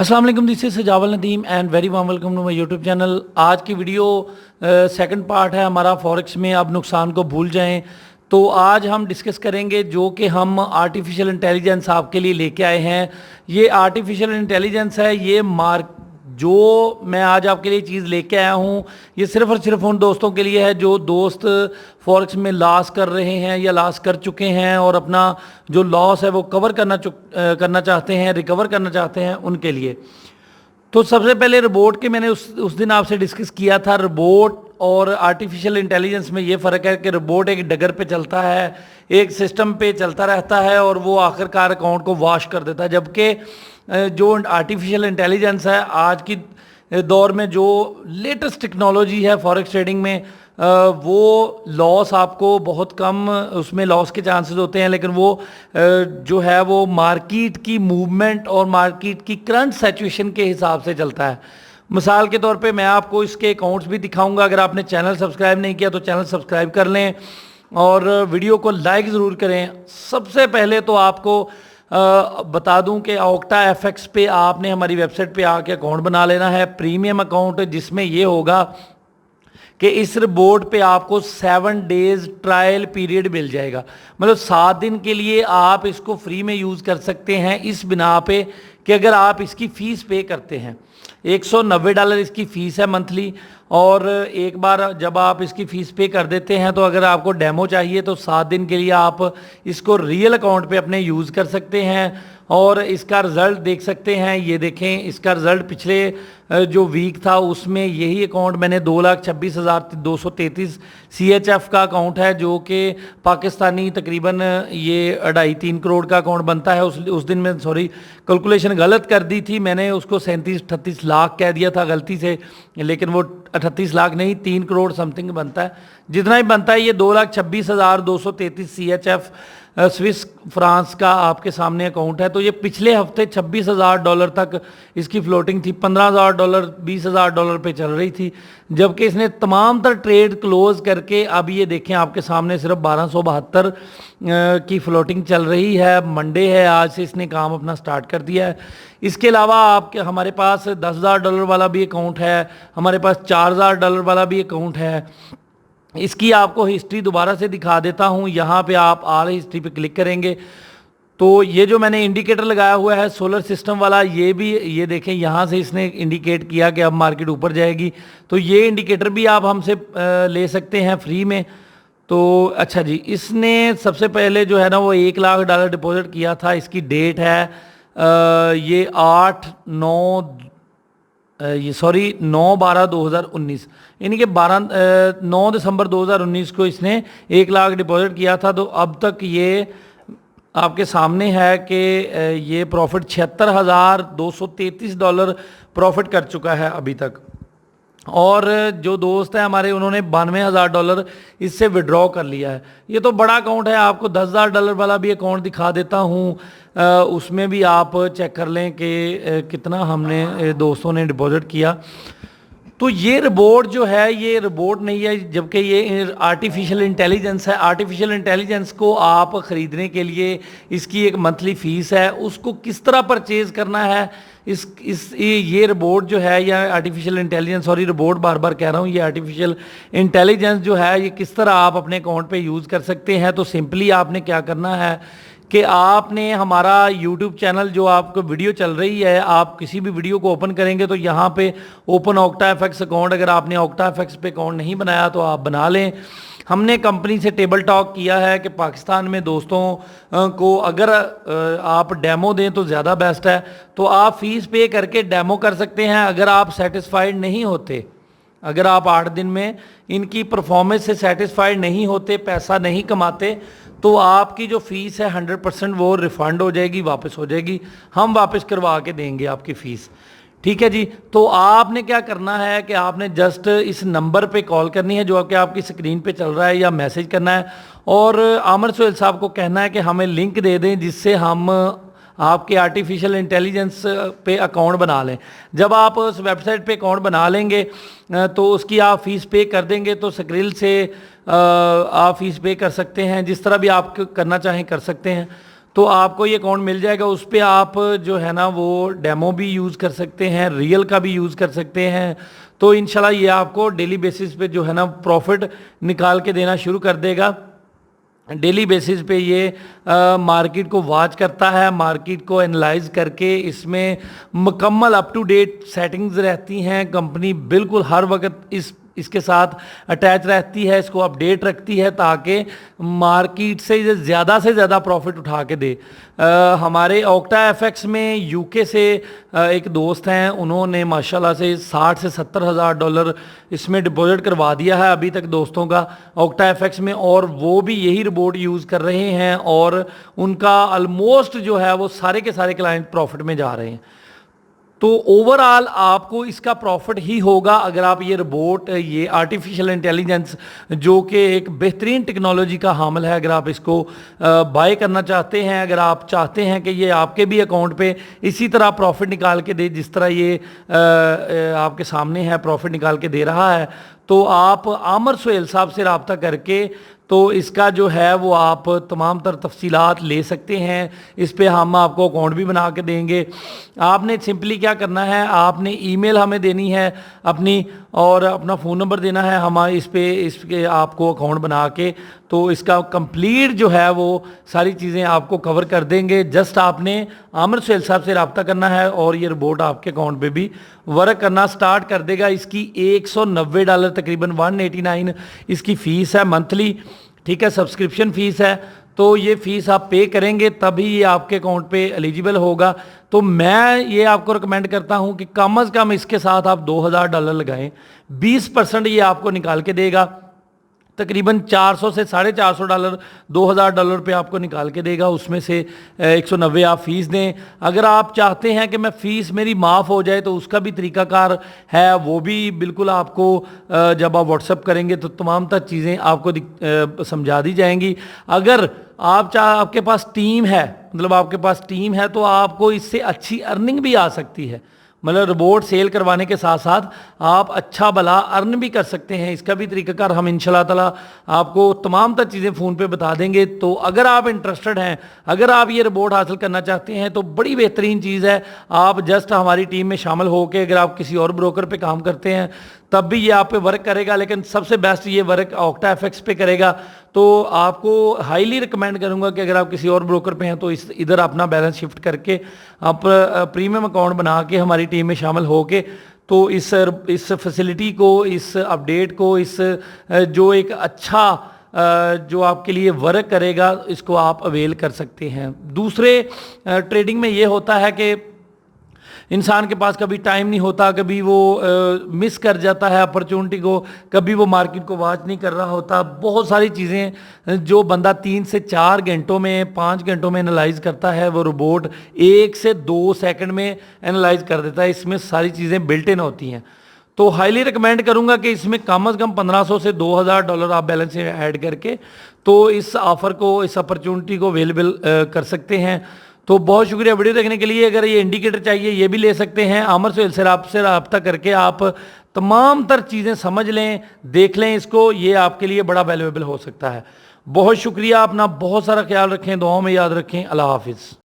अस्सलाम वालेकुम, this is Sajawal Nadeem and very warm welcome to my YouTube channel. आज की वीडियो सेकंड पार्ट है हमारा फॉरेक्स में अब नुकसान को भूल जाएं। तो आज हम डिस्कस करेंगे जो कि हम आर्टिफिशियल इंटेलिजेंस आपके लिए लेके आए हैं। ये आर्टिफिशियल इंटेलिजेंस है, ये जो मैं आज आपके लिए चीज़ लेके आया हूँ ये सिर्फ़ और सिर्फ उन दोस्तों के लिए है जो दोस्त फॉरेक्स में लॉस कर रहे हैं या लॉस कर चुके हैं और अपना जो लॉस है वो कवर करना चाहते हैं, रिकवर करना चाहते हैं, उनके लिए। तो सबसे पहले रोबोट के मैंने उस दिन आपसे डिस्कस किया था। रोबोट और आर्टिफिशियल इंटेलिजेंस में ये फ़र्क है कि रोबोट एक डगर पे चलता है, एक सिस्टम पे चलता रहता है और वो आखिरकार अकाउंट को वॉश कर देता है, जबकि जो आर्टिफिशियल इंटेलिजेंस है आज की दौर में जो लेटेस्ट टेक्नोलॉजी है फॉरेक्स ट्रेडिंग में, वो लॉस आपको बहुत कम उसमें लॉस के चांसेस होते हैं, लेकिन वो जो है वो मार्केट की मूवमेंट और मार्केट की करंट सिचुएशन के हिसाब से चलता है। मिसाल के तौर पे मैं आपको इसके अकाउंट्स भी दिखाऊंगा। अगर आपने चैनल सब्सक्राइब नहीं किया तो चैनल सब्सक्राइब कर लें और वीडियो को लाइक ज़रूर करें। सबसे पहले तो आपको बता दूं कि ऑक्टा एफएक्स पे आपने हमारी वेबसाइट पे आके अकाउंट बना लेना है, प्रीमियम अकाउंट, जिसमें ये होगा कि इस बोर्ड पे आपको 7 डेज ट्रायल पीरियड मिल जाएगा। मतलब 7 दिन के लिए आप इसको फ्री में यूज़ कर सकते हैं, इस बिना पे कि अगर आप इसकी फ़ीस पे करते हैं। $190 इसकी फ़ीस है मंथली, और एक बार जब आप इसकी फ़ीस पे कर देते हैं तो अगर आपको डेमो चाहिए तो 7 दिन के लिए आप इसको रियल अकाउंट पे अपने यूज़ कर सकते हैं और इसका रिज़ल्ट देख सकते हैं। ये देखें, इसका रिज़ल्ट पिछले जो वीक था उसमें यही अकाउंट मैंने 2,26,233 CHF का अकाउंट है, जो कि पाकिस्तानी तकरीबन ये 2.5-3 करोड़ का अकाउंट बनता है। उस दिन मैं कैलकुलेशन गलत कर दी थी, मैंने उसको 37-38 लाख कह दिया था गलती से, लेकिन वो 38 लाख नहीं 3 करोड़ समथिंग बनता है। जितना ही बनता है ये 2,26,233 CHF स्विस फ्रांस का आपके सामने अकाउंट है। तो ये पिछले हफ्ते $26,000 तक इसकी फ्लोटिंग थी, $15,000 $20,000 पे चल रही थी, जबकि इसने तमाम तर ट्रेड क्लोज करके अब ये देखें आपके सामने सिर्फ 1272 की फ्लोटिंग चल रही है। मंडे है, आज से इसने काम अपना स्टार्ट कर दिया है। इसके अलावा आपके हमारे पास $10,000 वाला भी अकाउंट है, हमारे पास $4,000 वाला भी अकाउंट है। इसकी आपको हिस्ट्री दोबारा से दिखा देता हूँ। यहाँ पे आप ऑल हिस्ट्री पे क्लिक करेंगे तो ये जो मैंने इंडिकेटर लगाया हुआ है सोलर सिस्टम वाला, ये देखें, यहाँ से इसने इंडिकेट किया कि अब मार्केट ऊपर जाएगी। तो ये इंडिकेटर भी आप हमसे ले सकते हैं फ्री में। तो अच्छा जी, इसने सबसे पहले जो है ना वो $1 लाख डिपॉजिट किया था। इसकी डेट है ये 9/12/2019, यानी कि 9 दिसंबर 2019 को इसने 1 लाख डिपॉजिट किया था। तो अब तक ये आपके सामने है कि ये प्रॉफिट $76,233 प्रॉफिट कर चुका है अभी तक। और जो दोस्त हैं हमारे, उन्होंने $92,000 इससे विड्रॉ कर लिया है। ये तो बड़ा अकाउंट है। आपको $10,000 वाला भी अकाउंट दिखा देता हूँ, उसमें भी आप चेक कर लें कि कितना हमने दोस्तों ने डिपॉजिट किया। तो ये रोबोट जो है ये रोबोट नहीं है, जबकि ये आर्टिफिशियल इंटेलिजेंस है। आर्टिफिशियल इंटेलिजेंस को आप ख़रीदने के लिए इसकी एक मंथली फ़ीस है, उसको किस तरह परचेज़ करना है, ये रोबोट जो है या आर्टिफिशियल इंटेलिजेंस, सॉरी रोबोट बार बार कह रहा हूँ, ये आर्टिफिशियल इंटेलिजेंस जो है ये किस तरह आप अपने अकाउंट पे यूज़ कर सकते हैं। तो सिंपली आपने क्या करना है कि आपने हमारा YouTube चैनल, जो आपको वीडियो चल रही है, आप किसी भी वीडियो को ओपन करेंगे तो यहाँ पे ओपन ऑक्टा एफएक्स अकाउंट, अगर आपने ऑक्टा एफएक्स पे अकाउंट नहीं बनाया तो आप बना लें। हमने कंपनी से टेबल टॉक किया है कि पाकिस्तान में दोस्तों को अगर आप डेमो दें तो ज़्यादा बेस्ट है। तो आप फ़ीस पे करके डेमो कर सकते हैं। अगर आप सेटिस्फाइड नहीं होते, अगर आप 8 दिन में इनकी परफॉर्मेंस से सेटिस्फाइड नहीं होते, पैसा नहीं कमाते, तो आपकी जो फ़ीस है 100% वो रिफ़ंड हो जाएगी, वापस हो जाएगी, हम वापस करवा के देंगे आपकी फ़ीस। ठीक है जी। तो आपने क्या करना है कि आपने जस्ट इस नंबर पे कॉल करनी है जो कि आपकी स्क्रीन पे चल रहा है, या मैसेज करना है और आमिर सोहेल साहब को कहना है कि हमें लिंक दे दें जिससे हम आपके आर्टिफिशियल इंटेलिजेंस पे अकाउंट बना लें। जब आप उस वेबसाइट पे अकाउंट बना लेंगे तो उसकी आप फ़ीस पे कर देंगे, तो स्क्रिल से आप फ़ीस पे कर सकते हैं, जिस तरह भी आप करना चाहें कर सकते हैं। तो आपको ये अकाउंट मिल जाएगा। उस पर आप जो है ना वो डेमो भी यूज़ कर सकते हैं, रियल का भी यूज़ कर सकते हैं। तो इंशाल्लाह ये आपको डेली बेसिस पे जो है ना प्रॉफिट निकाल के देना शुरू कर देगा। डेली बेसिस पे ये मार्केट को वॉच करता है, मार्केट को एनालाइज करके इसमें मुकम्मल अप टू डेट सेटिंग्स रहती हैं। कंपनी बिल्कुल हर वक्त इसके साथ अटैच रहती है, इसको अपडेट रखती है ताकि मार्केट से ज़्यादा प्रॉफिट उठा के दे। हमारे ऑक्टा एफएक्स में यूके से एक दोस्त हैं, उन्होंने माशाल्लाह से 60 से 70 हज़ार डॉलर इसमें डिपॉजिट करवा दिया है अभी तक दोस्तों का ऑक्टा एफएक्स में, और वो भी यही रोबोट यूज़ कर रहे हैं और उनका ऑलमोस्ट जो है वो सारे के सारे क्लाइंट प्रॉफिट में जा रहे हैं। तो ओवरऑल आपको इसका प्रॉफिट ही होगा अगर आप ये रोबोट, ये आर्टिफिशियल इंटेलिजेंस जो कि एक बेहतरीन टेक्नोलॉजी का हामिल है, अगर आप इसको बाय करना चाहते हैं, अगर आप चाहते हैं कि ये आपके भी अकाउंट पे इसी तरह प्रॉफिट निकाल के दे जिस तरह ये आपके सामने है प्रॉफिट निकाल के दे रहा है, तो आप आमर सुहेल साहब से रब्ता करके तो इसका जो है वो आप तमाम तर तफसीलात ले सकते हैं। इस पे हम आपको अकाउंट भी बना के देंगे। आपने सिंपली क्या करना है, आपने ईमेल हमें देनी है अपनी और अपना फ़ोन नंबर देना है, हम इसके आपको अकाउंट बना के तो इसका कंप्लीट जो है वो सारी चीज़ें आपको कवर कर देंगे। जस्ट आपने आमिर सुहेल साहब से रब्ता करना है और ये रोबोट आपके अकाउंट पे भी वर्क करना स्टार्ट कर देगा। इसकी $190 तकरीबन 189 इसकी फ़ीस है मंथली, ठीक है, सब्सक्रिप्शन फ़ीस है। तो ये फ़ीस आप पे करेंगे तभी ये आपके अकाउंट पे एलिजिबल होगा। तो मैं ये आपको रिकमेंड करता हूँ कि कम से कम इसके साथ आप $2000 लगाएं, 20% ये आपको निकाल के देगा। तकरीबन 400 से $450 $2000 पे आपको निकाल के देगा। उसमें से 190 आप फ़ीस दें। अगर आप चाहते हैं कि मैं फ़ीस मेरी माफ़ हो जाए तो उसका भी तरीक़ाकार है, वो भी बिल्कुल आपको जब आप व्हाट्सअप करेंगे तो तमाम तर चीज़ें आपको समझा दी जाएंगी। अगर आपके पास टीम है, मतलब आपके पास टीम है, तो आपको इससे अच्छी अर्निंग भी आ सकती है। मतलब रोबोट सेल करवाने के साथ साथ आप अच्छा भला अर्न भी कर सकते हैं। इसका भी तरीक़ाकार हम इंशाल्लाह ताला आपको तमाम तर चीज़ें फ़ोन पे बता देंगे। तो अगर आप इंटरेस्टेड हैं, अगर आप ये रोबोट हासिल करना चाहते हैं तो बड़ी बेहतरीन चीज़ है। आप जस्ट हमारी टीम में शामिल होकर अगर आप किसी और ब्रोकर पे काम करते हैं तब भी ये आप पे वर्क करेगा, लेकिन सबसे बेस्ट ये वर्क ऑक्टा एफएक्स पे करेगा। तो आपको हाईली रिकमेंड करूंगा कि अगर आप किसी और ब्रोकर पे हैं तो इधर अपना बैलेंस शिफ्ट करके आप प्रीमियम अकाउंट बना के हमारी टीम में शामिल होके तो इस फैसिलिटी को, इस अपडेट को, इस जो एक अच्छा जो आपके लिए वर्क करेगा इसको आप अवेल कर सकते हैं। दूसरे ट्रेडिंग में ये होता है कि इंसान के पास कभी टाइम नहीं होता, कभी वो मिस कर जाता है अपॉर्चुनिटी को, कभी वो मार्केट को वॉच नहीं कर रहा होता। बहुत सारी चीज़ें जो बंदा 3 से 4 घंटों में, 5 घंटों में एनालाइज करता है वो रोबोट 1 से 2 सेकंड में एनालाइज कर देता है। इसमें सारी चीज़ें बिल्ट इन होती हैं। तो हाईली रिकमेंड करूंगा कि इसमें कम से कम $1500 से $2000 आप बैलेंस ऐड करके तो इस ऑफ़र को, इस अपॉर्चुनिटी को अवेलेबल कर सकते हैं। तो बहुत शुक्रिया वीडियो देखने के लिए। अगर ये इंडिकेटर चाहिए ये भी ले सकते हैं। आमिर सुहेल से आपसे रब्ता करके आप तमाम तर चीज़ें समझ लें, देख लें इसको, ये आपके लिए बड़ा वैल्यूएबल हो सकता है। बहुत शुक्रिया, अपना बहुत सारा ख्याल रखें, दुआओं में याद रखें। अल्लाह हाफिज़।